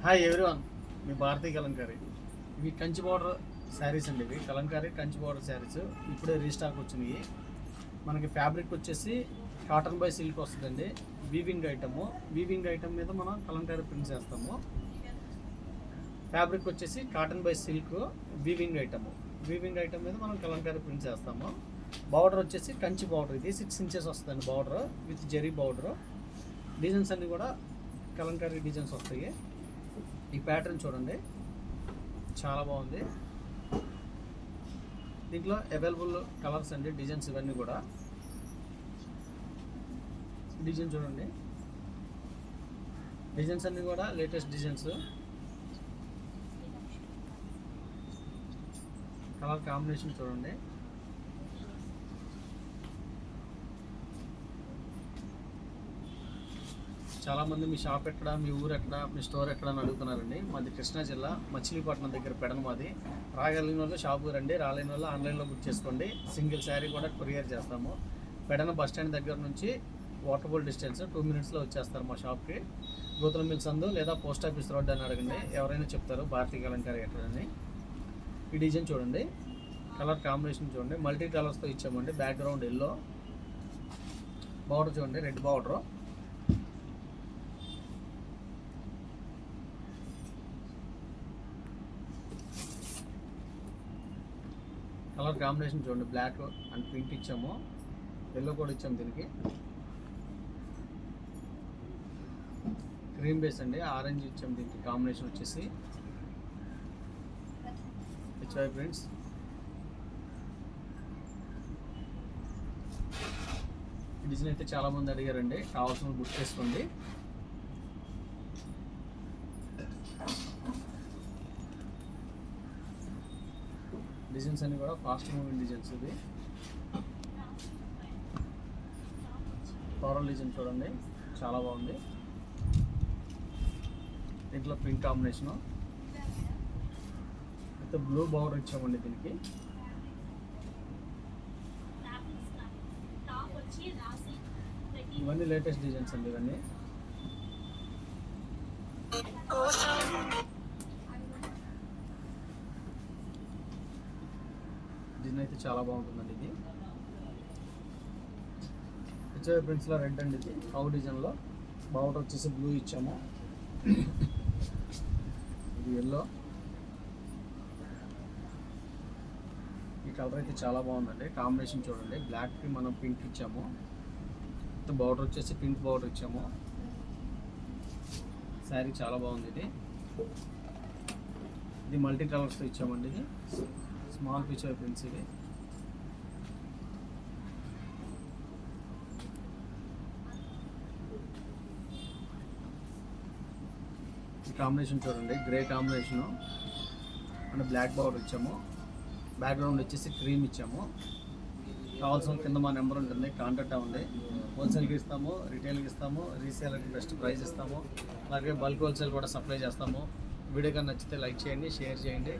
Hi everyone, మీ భారతీయ కలంకారీ. ఇవి Kanchi border saris అండి. ఇవి కలంకారీ కంచి బార్డర్ శారీస్ ఇప్పుడే రీస్టాక్ వచ్చినాయి. మనకి ఫ్యాబ్రిక్ వచ్చేసి కాటన్ బై సిల్క్ వస్తుందండి. వీవింగ్ ఐటమ్ మీద మనం కలంకారీ ప్రింట్స్ వేస్తాము. ఫ్యాబ్రిక్ వచ్చేసి cotton by silk weaving item మీద మనం కలంకారీ ప్రింట్స్ వేస్తాము. బార్డర్ వచ్చేసి కంచి బార్డర్, ఇది 6 inches వస్తుందండి border with zari border. Designs అన్నీ కూడా కలంకారీ డిజైన్స్ వస్తాయి. ఈ ప్యాటర్న్ చూడండి, చాలా బాగుంది. దీంట్లో అవైలబుల్ కలర్స్ అండి, డిజైన్స్ ఇవన్నీ కూడా. డిజైన్ చూడండి, డిజైన్స్ అన్నీ కూడా లేటెస్ట్ డిజైన్స్. కలర్ కాంబినేషన్ చూడండి. చాలామంది మీ షాప్ ఎక్కడ, మీ ఊరు ఎక్కడ, మీ స్టోర్ ఎక్కడ అని అడుగుతున్నారండి. మాది కృష్ణా జిల్లా మచిలీపట్నం దగ్గర పెడన మాది. రాగలిగిన వాళ్ళు షాపుకి రండి, రాలేని వాళ్ళు ఆన్లైన్లో బుక్ చేసుకోండి. సింగిల్ శారీ కూడా కొరియర్ చేస్తాము. పెడన బస్ స్టాండ్ దగ్గర నుంచి వాకబుల్ డిస్టెన్స్ 2 minutesలో వచ్చేస్తారు మా షాప్కి. గోతుల మిల్ సందు లేదా పోస్ట్ ఆఫీస్ రోడ్ అని అడగండి, ఎవరైనా చెప్తారు భారతీయ కలంకారీ ఎక్కడని. ఈ డిజైన్ చూడండి, కలర్ కాంబినేషన్ చూడండి, మల్టీ కలర్స్తో ఇచ్చామండి. బ్యాక్గ్రౌండ్ ఎల్లో, బార్డర్ చూడండి రెడ్ బార్డర్. కలర్ కాంబినేషన్ చూడండి, బ్లాక్ అండ్ పింక్ ఇచ్చాము, ఎల్లో కూడా ఇచ్చాము. దీనికి క్రీమ్ బేస్ అండి, ఆరెంజ్ ఇచ్చాము. దీనికి కాంబినేషన్ వచ్చేసి హెచ్వై ప్రింట్స్. ఈ డిజైన్ అయితే చాలామంది అడిగారండి, కావాల్సిన బుక్ చేసుకోండి. డిజైన్స్ అన్ని కూడా ఫాస్ట్ మూవింగ్ డిజైన్స్. ఇది ఫ్లోరల్ డిజైన్ చూడండి, చాలా బాగుంది. దీంట్లో పింక్ కాంబినేషను అయితే బ్లూ బార్డర్ ఇచ్చామండి దీనికి. ఇవన్నీ లేటెస్ట్ డిజైన్స్ అండి. ఇవన్నీ డిజైన్ అయితే చాలా బాగుంటుందండి. ఇది హెచ్ఐ ప్రింట్స్లో రెడ్ అండి. ఇది కౌ డిజైన్లో బార్డర్ వచ్చేసి బ్లూ ఇచ్చాము. ఇది ఎల్లో. ఈ కలర్ అయితే చాలా బాగుందండి. కాంబినేషన్ చూడండి, బ్లాక్కి మనం పింక్ ఇచ్చాము. బార్డర్ వచ్చేసి పింక్ బార్డర్ ఇచ్చాము. శారీ చాలా బాగుంది. ఇది మల్టీ కలర్స్తో ఇచ్చామండి. ఇది స్మాల్ పిక్చర్ ప్రింట్స్. ఇవి ఈ కాంబినేషన్ చూడండి, గ్రే కాంబినేషను అంటే బ్లాక్ బార్డర్ ఇచ్చాము. బ్యాక్గ్రౌండ్ వచ్చేసి క్రీమ్ ఇచ్చాము. కావాల్సిన కింద మా నెంబర్ ఉంటుంది, కాంటాక్ట్ అవ్వండి. హోల్సేల్కి ఇస్తాము, రిటైల్కి ఇస్తాము, రీసేల్కి బెస్ట్ ప్రైస్ ఇస్తాము. అలాగే బల్క్ హోల్సేల్ కూడా సప్లై చేస్తాము. వీడియో కానీ నచ్చితే లైక్ చేయండి, షేర్ చేయండి,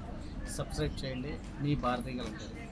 సబ్స్క్రైబ్ చేయండి. మీ భారతీయ కలంకారీ.